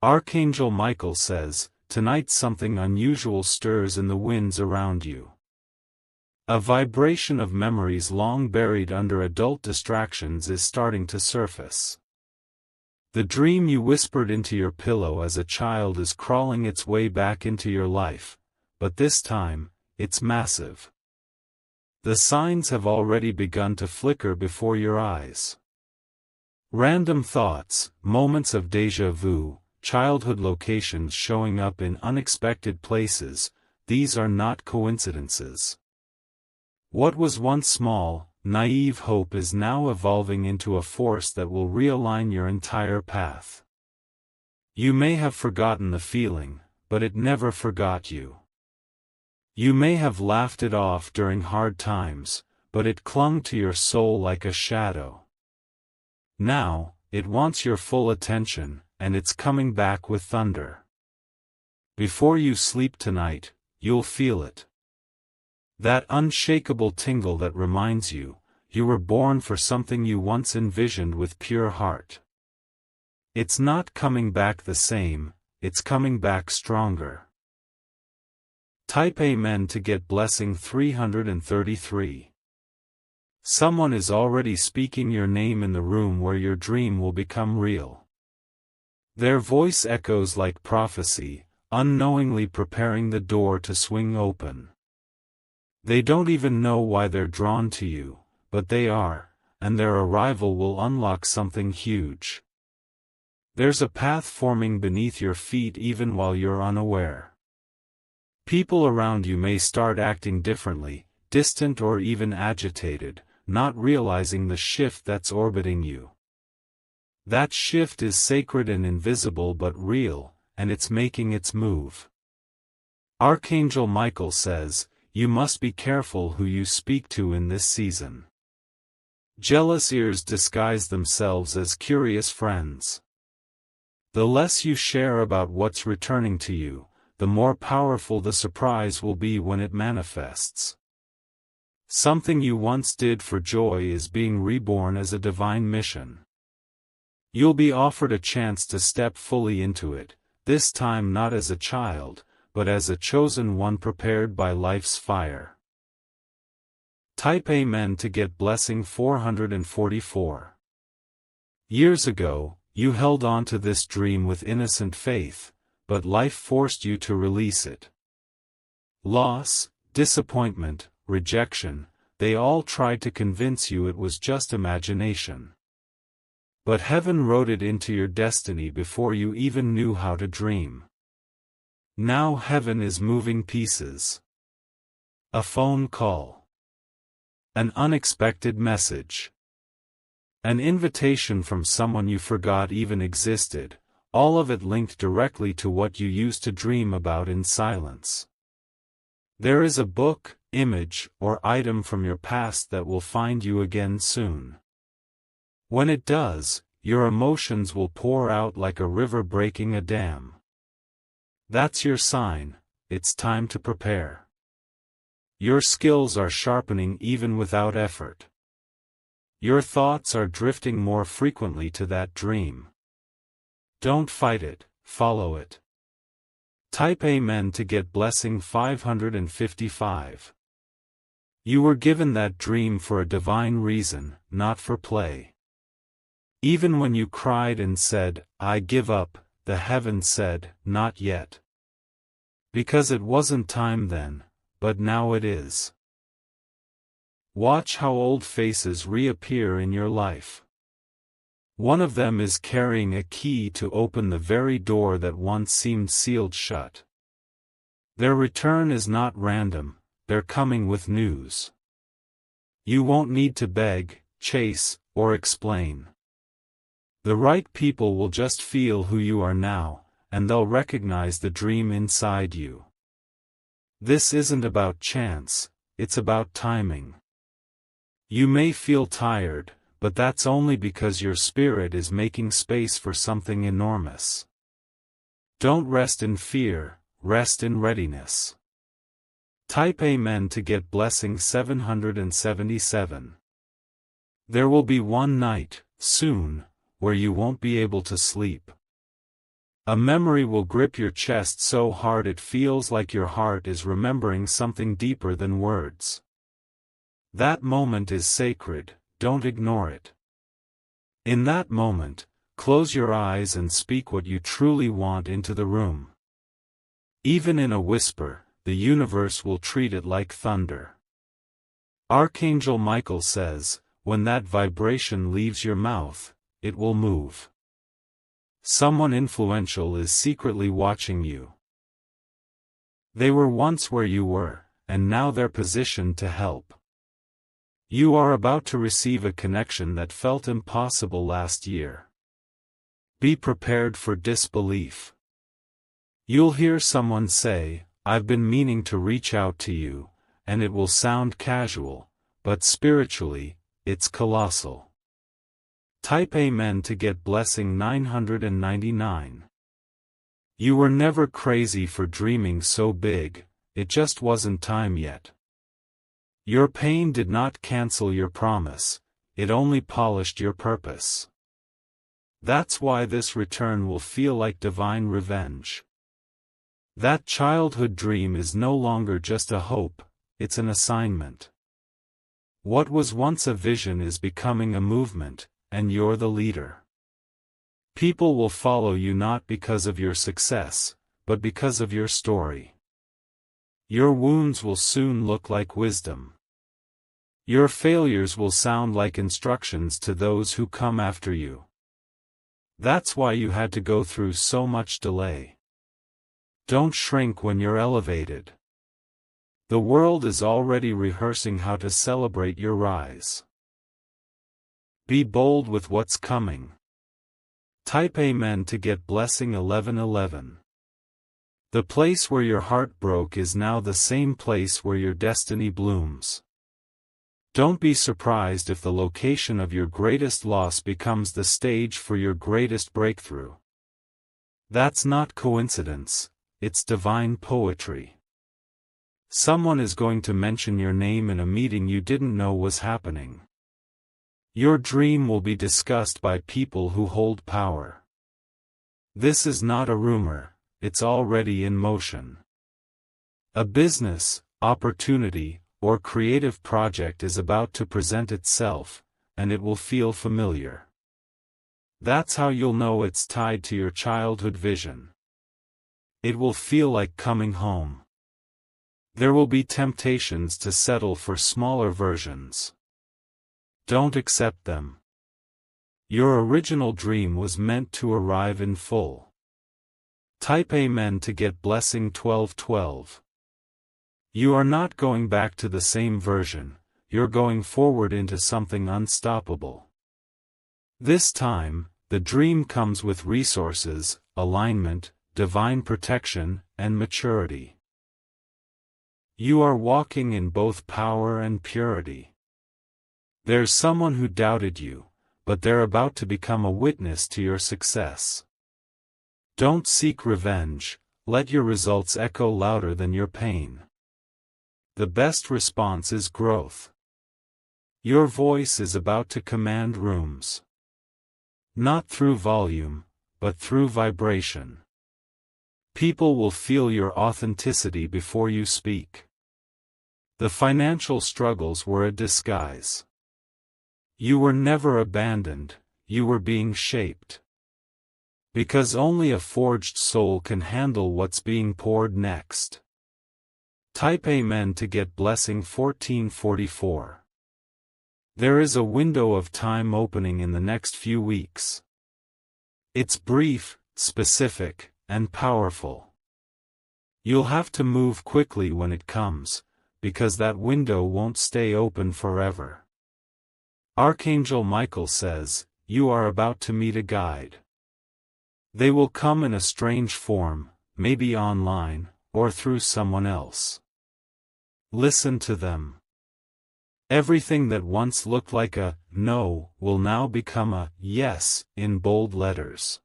Archangel Michael says, tonight something unusual stirs in the winds around you. A vibration of memories long buried under adult distractions is starting to surface. The dream you whispered into your pillow as a child is crawling its way back into your life, but this time, it's massive. The signs have already begun to flicker before your eyes. Random thoughts, moments of déjà vu, childhood locations showing up in unexpected places, these are not coincidences. What was once small, naive hope is now evolving into a force that will realign your entire path. You may have forgotten the feeling, but it never forgot you. You may have laughed it off during hard times, but it clung to your soul like a shadow. Now, it wants your full attention, and it's coming back with thunder. Before you sleep tonight, you'll feel it. That unshakable tingle that reminds you, you were born for something you once envisioned with pure heart. It's not coming back the same, it's coming back stronger. Type Amen to get blessing 333. Someone is already speaking your name in the room where your dream will become real. Their voice echoes like prophecy, unknowingly preparing the door to swing open. They don't even know why they're drawn to you, but they are, and their arrival will unlock something huge. There's a path forming beneath your feet even while you're unaware. People around you may start acting differently, distant or even agitated, not realizing the shift that's orbiting you. That shift is sacred and invisible but real, and it's making its move. Archangel Michael says, you must be careful who you speak to in this season. Jealous ears disguise themselves as curious friends. The less you share about what's returning to you, the more powerful the surprise will be when it manifests. Something you once did for joy is being reborn as a divine mission. You'll be offered a chance to step fully into it, this time not as a child, but as a chosen one prepared by life's fire. Type Amen to get blessing 444. Years ago, you held on to this dream with innocent faith, but life forced you to release it. Loss, disappointment, rejection, they all tried to convince you it was just imagination. But heaven wrote it into your destiny before you even knew how to dream. Now heaven is moving pieces. A phone call. An unexpected message. An invitation from someone you forgot even existed, all of it linked directly to what you used to dream about in silence. There is a book, image, or item from your past that will find you again soon. When it does, your emotions will pour out like a river breaking a dam. That's your sign, it's time to prepare. Your skills are sharpening even without effort. Your thoughts are drifting more frequently to that dream. Don't fight it, follow it. Type Amen to get blessing 555. You were given that dream for a divine reason, not for play. Even when you cried and said, I give up, the heavens said, not yet. Because it wasn't time then, but now it is. Watch how old faces reappear in your life. One of them is carrying a key to open the very door that once seemed sealed shut. Their return is not random, they're coming with news. You won't need to beg, chase, or explain. The right people will just feel who you are now, and they'll recognize the dream inside you. This isn't about chance, it's about timing. You may feel tired, but that's only because your spirit is making space for something enormous. Don't rest in fear, rest in readiness. Type Amen to get blessing 777. There will be one night, soon, where you won't be able to sleep. A memory will grip your chest so hard it feels like your heart is remembering something deeper than words. That moment is sacred, don't ignore it. In that moment, close your eyes and speak what you truly want into the room. Even in a whisper, the universe will treat it like thunder. Archangel Michael says, when that vibration leaves your mouth, it will move. Someone influential is secretly watching you. They were once where you were, and now they're positioned to help. You are about to receive a connection that felt impossible last year. Be prepared for disbelief. You'll hear someone say, "I've been meaning to reach out to you," and it will sound casual, but spiritually, it's colossal. Type Amen to get blessing 999. You were never crazy for dreaming so big, it just wasn't time yet. Your pain did not cancel your promise, it only polished your purpose. That's why this return will feel like divine revenge. That childhood dream is no longer just a hope, it's an assignment. What was once a vision is becoming a movement, and you're the leader. People will follow you not because of your success, but because of your story. Your wounds will soon look like wisdom. Your failures will sound like instructions to those who come after you. That's why you had to go through so much delay. Don't shrink when you're elevated. The world is already rehearsing how to celebrate your rise. Be bold with what's coming. Type Amen to get blessing 1111. The place where your heart broke is now the same place where your destiny blooms. Don't be surprised if the location of your greatest loss becomes the stage for your greatest breakthrough. That's not coincidence, it's divine poetry. Someone is going to mention your name in a meeting you didn't know was happening. Your dream will be discussed by people who hold power. This is not a rumor, it's already in motion. A business, opportunity, or creative project is about to present itself, and it will feel familiar. That's how you'll know it's tied to your childhood vision. It will feel like coming home. There will be temptations to settle for smaller versions. Don't accept them. Your original dream was meant to arrive in full. Type Amen to get blessing 1212. You are not going back to the same version, you're going forward into something unstoppable. This time, the dream comes with resources, alignment, divine protection, and maturity. You are walking in both power and purity. There's someone who doubted you, but they're about to become a witness to your success. Don't seek revenge, let your results echo louder than your pain. The best response is growth. Your voice is about to command rooms. Not through volume, but through vibration. People will feel your authenticity before you speak. The financial struggles were a disguise. You were never abandoned, you were being shaped. Because only a forged soul can handle what's being poured next. Type Amen to get blessing 1444. There is a window of time opening in the next few weeks. It's brief, specific, and powerful. You'll have to move quickly when it comes, because that window won't stay open forever. Archangel Michael says, you are about to meet a guide. They will come in a strange form, maybe online, or through someone else. Listen to them. Everything that once looked like a no will now become a yes in bold letters.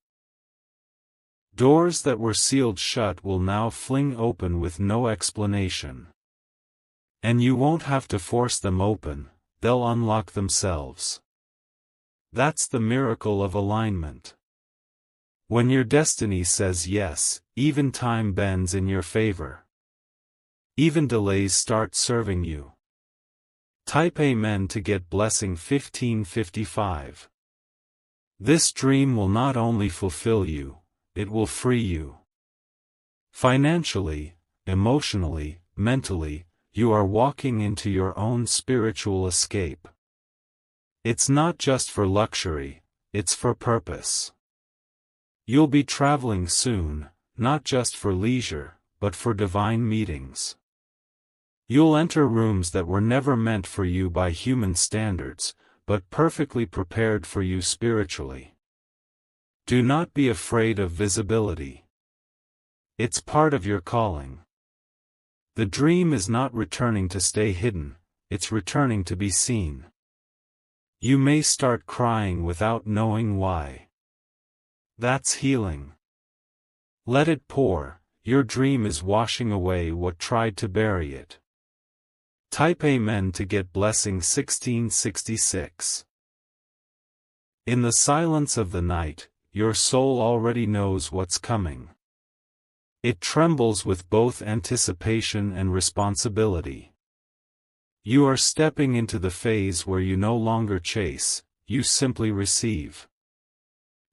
Doors that were sealed shut will now fling open with no explanation. And you won't have to force them open, they'll unlock themselves. That's the miracle of alignment. When your destiny says yes, even time bends in your favor. Even delays start serving you. Type Amen to get blessing 1555. This dream will not only fulfill you, it will free you. Financially, emotionally, mentally, you are walking into your own spiritual escape. It's not just for luxury, it's for purpose. You'll be traveling soon, not just for leisure, but for divine meetings. You'll enter rooms that were never meant for you by human standards, but perfectly prepared for you spiritually. Do not be afraid of visibility. It's part of your calling. The dream is not returning to stay hidden, it's returning to be seen. You may start crying without knowing why. That's healing. Let it pour, your dream is washing away what tried to bury it. Type Amen to get blessing 1666. In the silence of the night, your soul already knows what's coming. It trembles with both anticipation and responsibility. You are stepping into the phase where you no longer chase, you simply receive.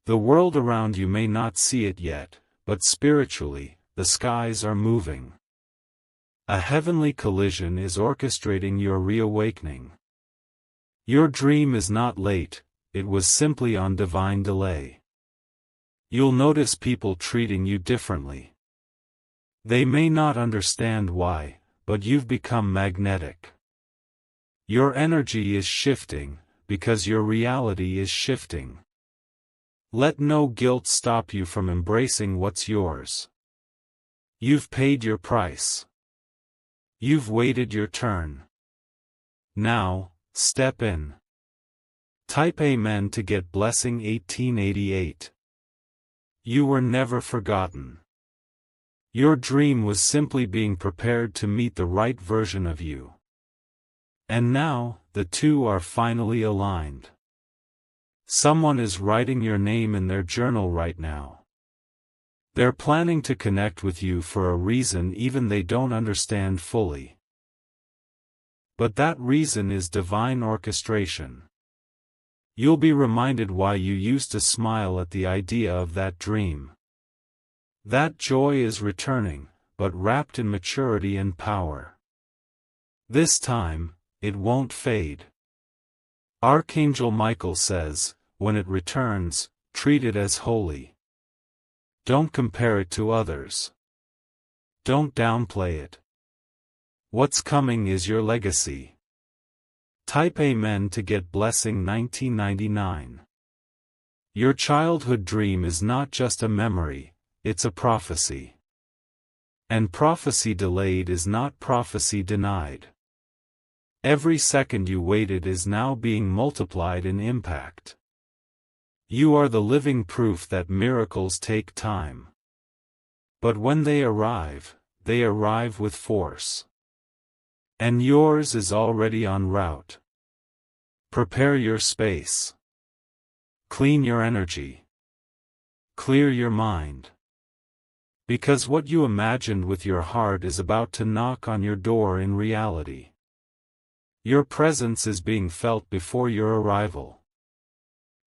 The world around you may not see it yet, but spiritually, the skies are moving. A heavenly collision is orchestrating your reawakening. Your dream is not late, it was simply on divine delay. You'll notice people treating you differently. They may not understand why, but you've become magnetic. Your energy is shifting, because your reality is shifting. Let no guilt stop you from embracing what's yours. You've paid your price. You've waited your turn. Now, step in. Type Amen to get blessing 1888. You were never forgotten. Your dream was simply being prepared to meet the right version of you. And now, the two are finally aligned. Someone is writing your name in their journal right now. They're planning to connect with you for a reason even they don't understand fully. But that reason is divine orchestration. You'll be reminded why you used to smile at the idea of that dream. That joy is returning, but wrapped in maturity and power. This time, it won't fade. Archangel Michael says, when it returns, treat it as holy. Don't compare it to others. Don't downplay it. What's coming is your legacy. Type Amen to get blessing 1999. Your childhood dream is not just a memory, it's a prophecy. And prophecy delayed is not prophecy denied. Every second you waited is now being multiplied in impact. You are the living proof that miracles take time. But when they arrive with force. And yours is already en route. Prepare your space. Clean your energy. Clear your mind. Because what you imagined with your heart is about to knock on your door in reality. Your presence is being felt before your arrival.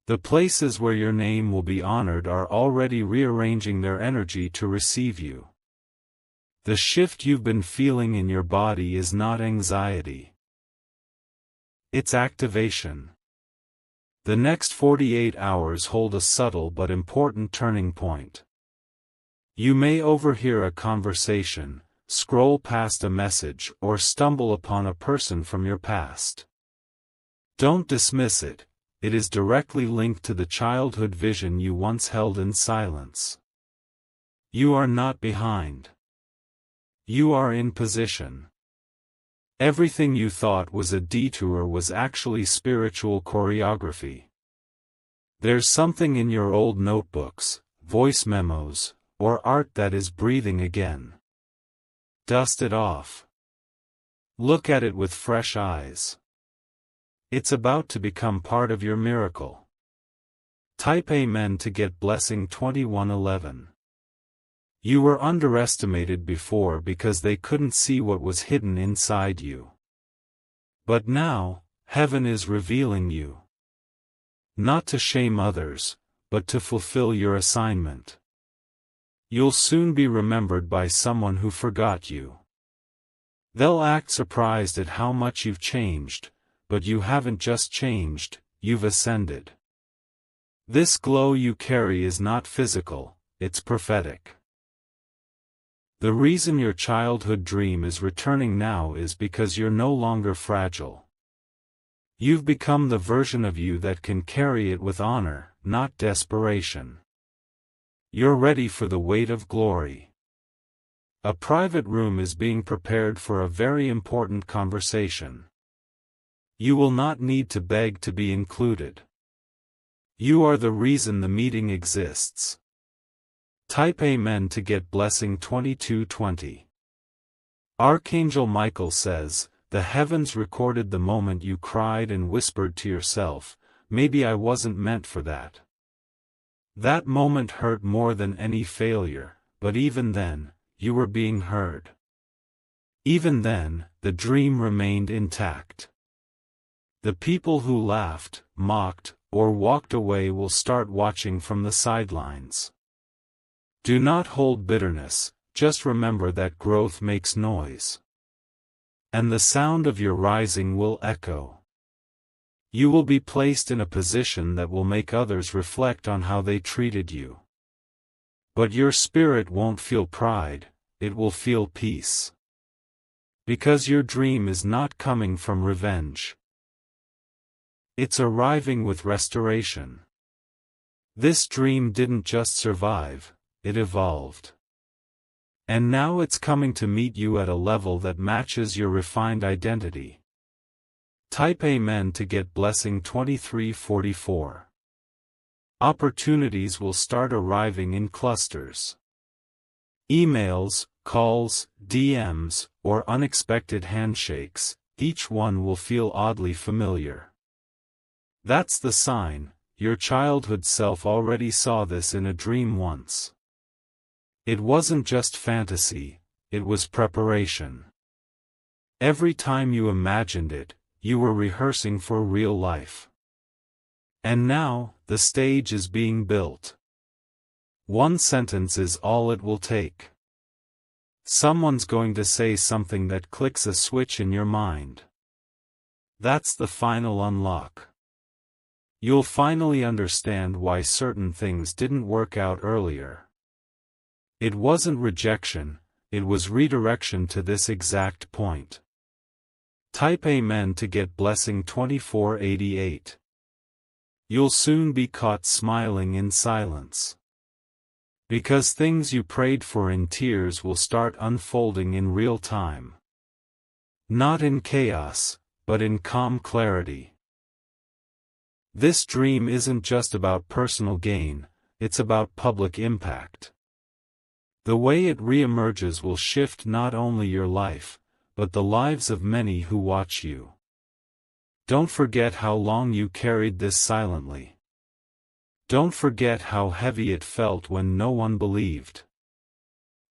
The places where your name will be honored are already rearranging their energy to receive you. The shift you've been feeling in your body is not anxiety. It's activation. The next 48 hours hold a subtle but important turning point. You may overhear a conversation, scroll past a message, or stumble upon a person from your past. Don't dismiss it. It is directly linked to the childhood vision you once held in silence. You are not behind. You are in position. Everything you thought was a detour was actually spiritual choreography. There's something in your old notebooks, voice memos, or art that is breathing again. Dust it off. Look at it with fresh eyes. It's about to become part of your miracle. Type Amen to get blessing 2111. You were underestimated before because they couldn't see what was hidden inside you. But now, heaven is revealing you. Not to shame others, but to fulfill your assignment. You'll soon be remembered by someone who forgot you. They'll act surprised at how much you've changed, but you haven't just changed, you've ascended. This glow you carry is not physical, it's prophetic. The reason your childhood dream is returning now is because you're no longer fragile. You've become the version of you that can carry it with honor, not desperation. You're ready for the weight of glory. A private room is being prepared for a very important conversation. You will not need to beg to be included. You are the reason the meeting exists. Type Amen to get blessing 2220. Archangel Michael says, the heavens recorded the moment you cried and whispered to yourself, maybe I wasn't meant for that. That moment hurt more than any failure, but even then, you were being heard. Even then, the dream remained intact. The people who laughed, mocked, or walked away will start watching from the sidelines. Do not hold bitterness, just remember that growth makes noise. And the sound of your rising will echo. You will be placed in a position that will make others reflect on how they treated you. But your spirit won't feel pride, it will feel peace. Because your dream is not coming from revenge. It's arriving with restoration. This dream didn't just survive, it evolved. And now it's coming to meet you at a level that matches your refined identity. Type Amen to get blessing 2344. Opportunities will start arriving in clusters. Emails, calls, DMs, or unexpected handshakes, each one will feel oddly familiar. That's the sign, your childhood self already saw this in a dream once. It wasn't just fantasy, it was preparation. Every time you imagined it, you were rehearsing for real life. And now, the stage is being built. One sentence is all it will take. Someone's going to say something that clicks a switch in your mind. That's the final unlock. You'll finally understand why certain things didn't work out earlier. It wasn't rejection, it was redirection to this exact point. Type Amen to get blessing 2488. You'll soon be caught smiling in silence. Because things you prayed for in tears will start unfolding in real time. Not in chaos, but in calm clarity. This dream isn't just about personal gain, it's about public impact. The way it reemerges will shift not only your life, but the lives of many who watch you. Don't forget how long you carried this silently. Don't forget how heavy it felt when no one believed.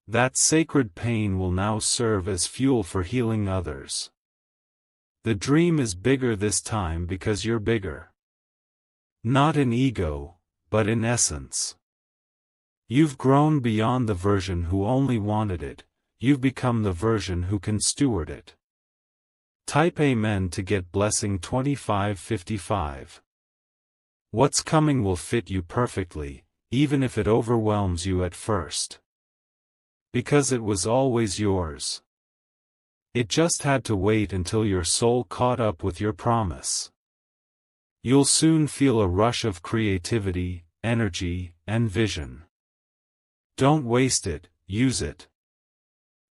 That sacred pain will now serve as fuel for healing others. The dream is bigger this time because you're bigger. Not in ego, but in essence. You've grown beyond the version who only wanted it, you've become the version who can steward it. Type Amen to get blessing 2555. What's coming will fit you perfectly, even if it overwhelms you at first. Because it was always yours. It just had to wait until your soul caught up with your promise. You'll soon feel a rush of creativity, energy, and vision. Don't waste it, use it.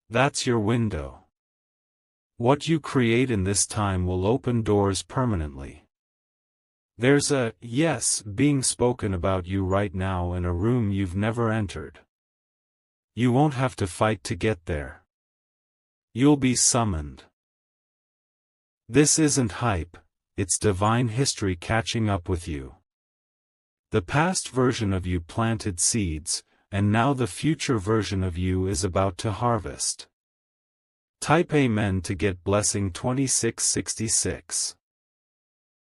That's your window. What you create in this time will open doors permanently. There's a yes being spoken about you right now in a room you've never entered. You won't have to fight to get there. You'll be summoned. This isn't hype, it's divine history catching up with you. The past version of you planted seeds, and now the future version of you is about to harvest. Type Amen to get blessing 2666.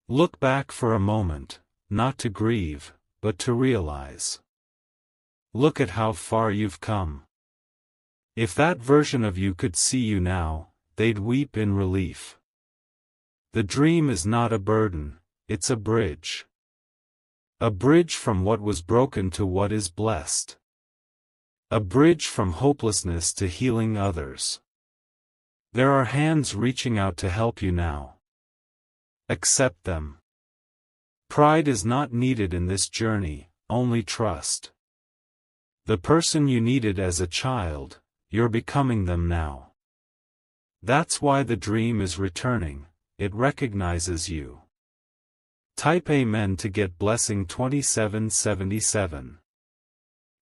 Look back for a moment, not to grieve, but to realize. Look at how far you've come. If that version of you could see you now, they'd weep in relief. The dream is not a burden, it's a bridge. A bridge from what was broken to what is blessed. A bridge from hopelessness to healing others. There are hands reaching out to help you now. Accept them. Pride is not needed in this journey, only trust. The person you needed as a child, you're becoming them now. That's why the dream is returning, it recognizes you. Type Amen to get blessing 2777.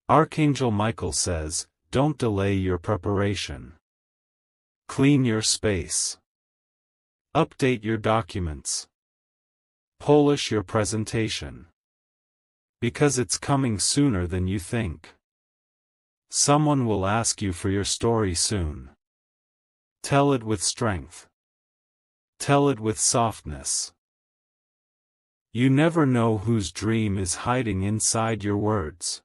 Archangel Michael says, don't delay your preparation. Clean your space. Update your documents. Polish your presentation. Because it's coming sooner than you think. Someone will ask you for your story soon. Tell it with strength. Tell it with softness. You never know whose dream is hiding inside your words.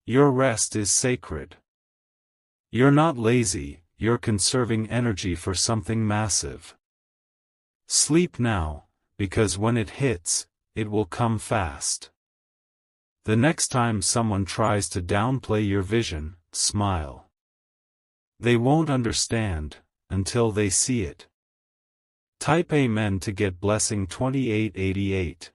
Your rest is sacred. You're not lazy, you're conserving energy for something massive. Sleep now, because when it hits, it will come fast. The next time someone tries to downplay your vision, smile. They won't understand, until they see it. Type Amen to get blessing 2888.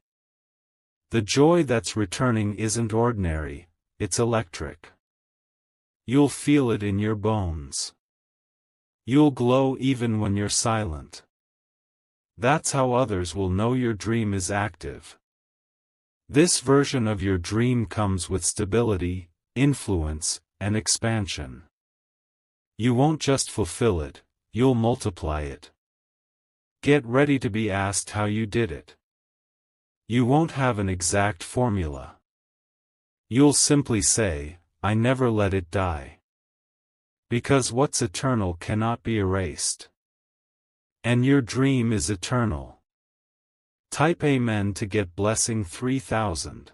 The joy that's returning isn't ordinary, it's electric. You'll feel it in your bones. You'll glow even when you're silent. That's how others will know your dream is active. This version of your dream comes with stability, influence, and expansion. You won't just fulfill it, you'll multiply it. Get ready to be asked how you did it. You won't have an exact formula. You'll simply say, I never let it die. Because what's eternal cannot be erased. And your dream is eternal. Type Amen to get blessing 3000.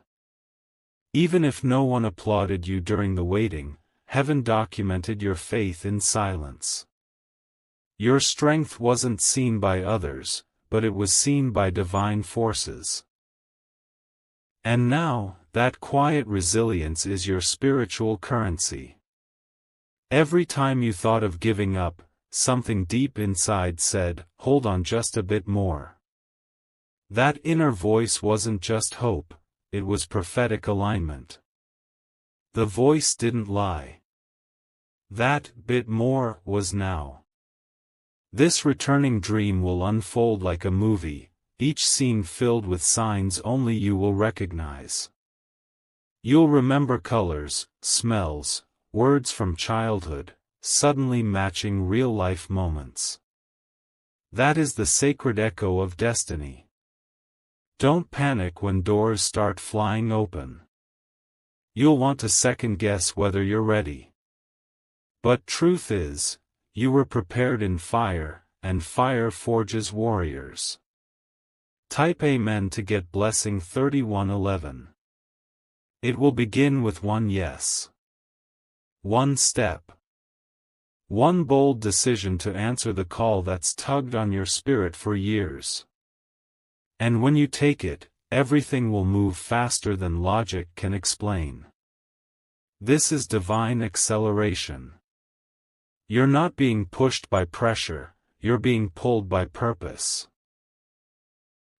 Even if no one applauded you during the waiting, heaven documented your faith in silence. Your strength wasn't seen by others, but it was seen by divine forces. And now, that quiet resilience is your spiritual currency. Every time you thought of giving up, something deep inside said, hold on just a bit more. That inner voice wasn't just hope, it was prophetic alignment. The voice didn't lie. That bit more was now. This returning dream will unfold like a movie, each scene filled with signs only you will recognize. You'll remember colors, smells, words from childhood, suddenly matching real-life moments. That is the sacred echo of destiny. Don't panic when doors start flying open. You'll want to second-guess whether you're ready. But truth is, you were prepared in fire, and fire forges warriors. Type Amen to get blessing 3111. It will begin with one yes. One step. One bold decision to answer the call that's tugged on your spirit for years. And when you take it, everything will move faster than logic can explain. This is divine acceleration. You're not being pushed by pressure, you're being pulled by purpose.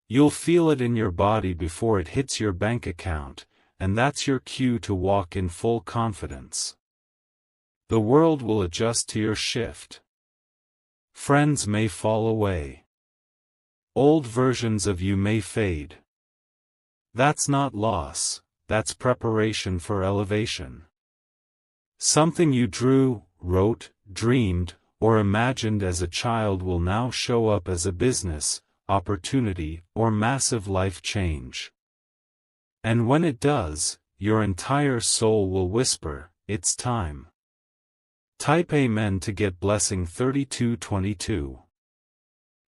You'll feel it in your body before it hits your bank account, and that's your cue to walk in full confidence. The world will adjust to your shift. Friends may fall away. Old versions of you may fade. That's not loss, that's preparation for elevation. Something you drew, wrote, dreamed, or imagined as a child will now show up as a business, opportunity, or massive life change. And when it does, your entire soul will whisper, "It's time." Type Amen to get blessing 3222.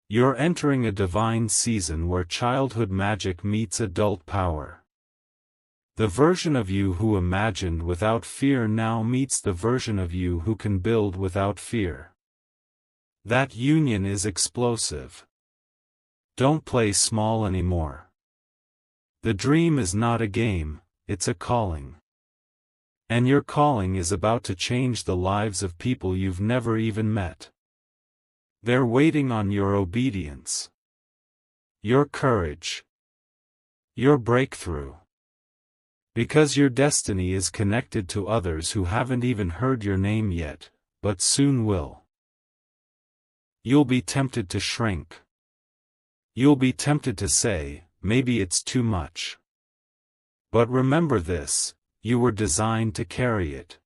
You're entering a divine season where childhood magic meets adult power. The version of you who imagined without fear now meets the version of you who can build without fear. That union is explosive. Don't play small anymore. The dream is not a game, it's a calling. And your calling is about to change the lives of people you've never even met. They're waiting on your obedience, your courage, your breakthrough. Because your destiny is connected to others who haven't even heard your name yet, but soon will. You'll be tempted to shrink. You'll be tempted to say, "Maybe it's too much." But remember this, you were designed to carry it.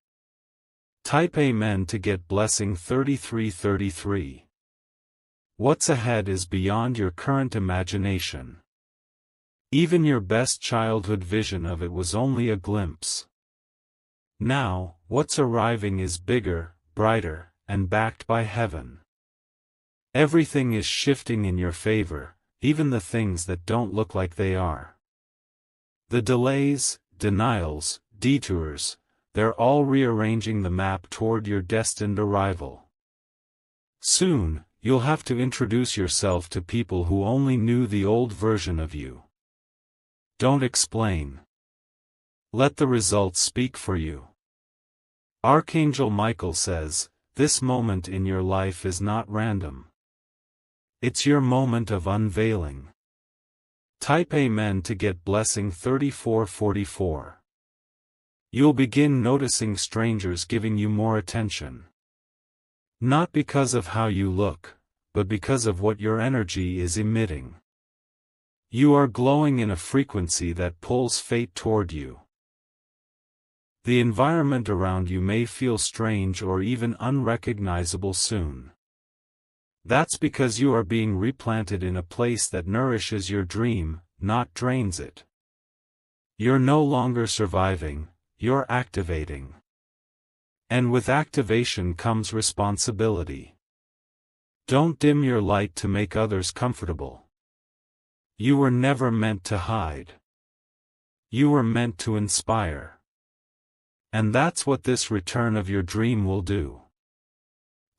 Type Amen to get blessing 3333. What's ahead is beyond your current imagination. Even your best childhood vision of it was only a glimpse. Now, what's arriving is bigger, brighter, and backed by heaven. Everything is shifting in your favor, even the things that don't look like they are. The delays, denials, detours, they're all rearranging the map toward your destined arrival. Soon, you'll have to introduce yourself to people who only knew the old version of you. Don't explain. Let the results speak for you. Archangel Michael says, this moment in your life is not random. It's your moment of unveiling. Type Amen to get blessing 3444. You'll begin noticing strangers giving you more attention. Not because of how you look, but because of what your energy is emitting. You are glowing in a frequency that pulls fate toward you. The environment around you may feel strange or even unrecognizable soon. That's because you are being replanted in a place that nourishes your dream, not drains it. You're no longer surviving, you're activating. And with activation comes responsibility. Don't dim your light to make others comfortable. You were never meant to hide. You were meant to inspire. And that's what this return of your dream will do.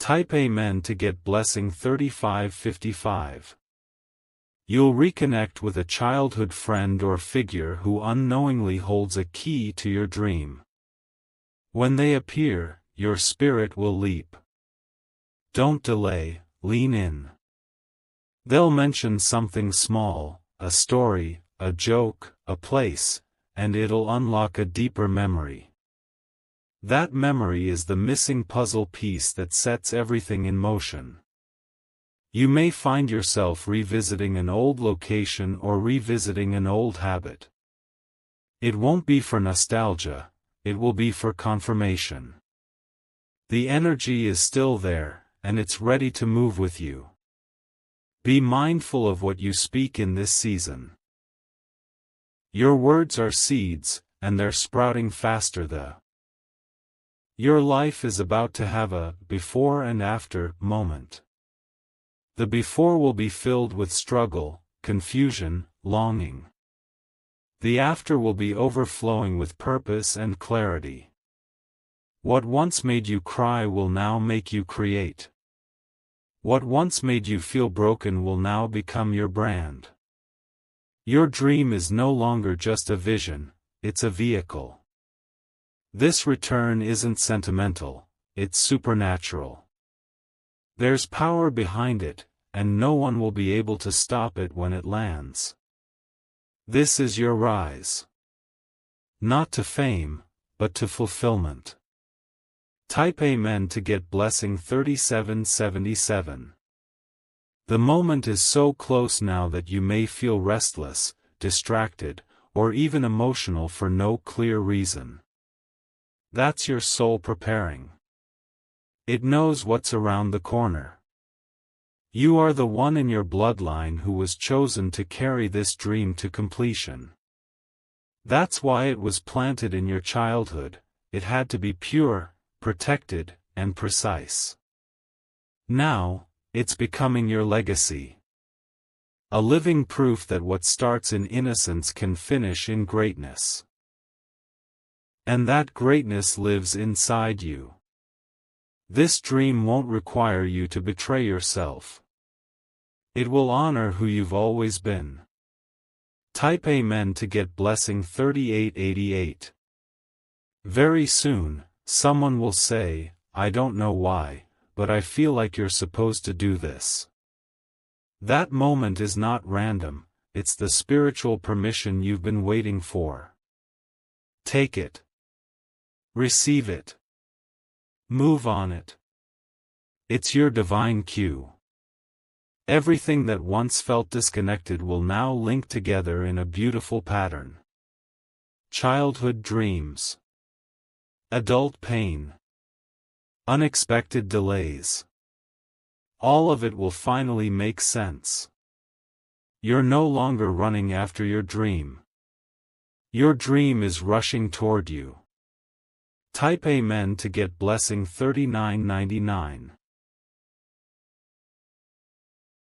Type Amen to get blessing 3555. You'll reconnect with a childhood friend or figure who unknowingly holds a key to your dream. When they appear, your spirit will leap. Don't delay, lean in. They'll mention something small, a story, a joke, a place, and it'll unlock a deeper memory. That memory is the missing puzzle piece that sets everything in motion. You may find yourself revisiting an old location or revisiting an old habit. It won't be for nostalgia, it will be for confirmation. The energy is still there, and it's ready to move with you. Be mindful of what you speak in this season. Your words are seeds, and they're sprouting faster. Your life is about to have a before and after moment. The before will be filled with struggle, confusion, longing. The after will be overflowing with purpose and clarity. What once made you cry will now make you create. What once made you feel broken will now become your brand. Your dream is no longer just a vision, it's a vehicle. This return isn't sentimental, it's supernatural. There's power behind it, and no one will be able to stop it when it lands. This is your rise. Not to fame, but to fulfillment. Type Amen to get blessing 3777. The moment is so close now that you may feel restless, distracted, or even emotional for no clear reason. That's your soul preparing. It knows what's around the corner. You are the one in your bloodline who was chosen to carry this dream to completion. That's why it was planted in your childhood. It had to be pure, protected, and precise. Now, it's becoming your legacy. A living proof that what starts in innocence can finish in greatness. And that greatness lives inside you. This dream won't require you to betray yourself. It will honor who you've always been. Type Amen to get blessing 3888. Very soon, someone will say, I don't know why, but I feel like you're supposed to do this. That moment is not random, it's the spiritual permission you've been waiting for. Take it. Receive it. Move on it. It's your divine cue. Everything that once felt disconnected will now link together in a beautiful pattern. Childhood dreams. Adult pain. Unexpected delays. All of it will finally make sense. You're no longer running after your dream. Your dream is rushing toward you. Type Amen to get blessing 3999.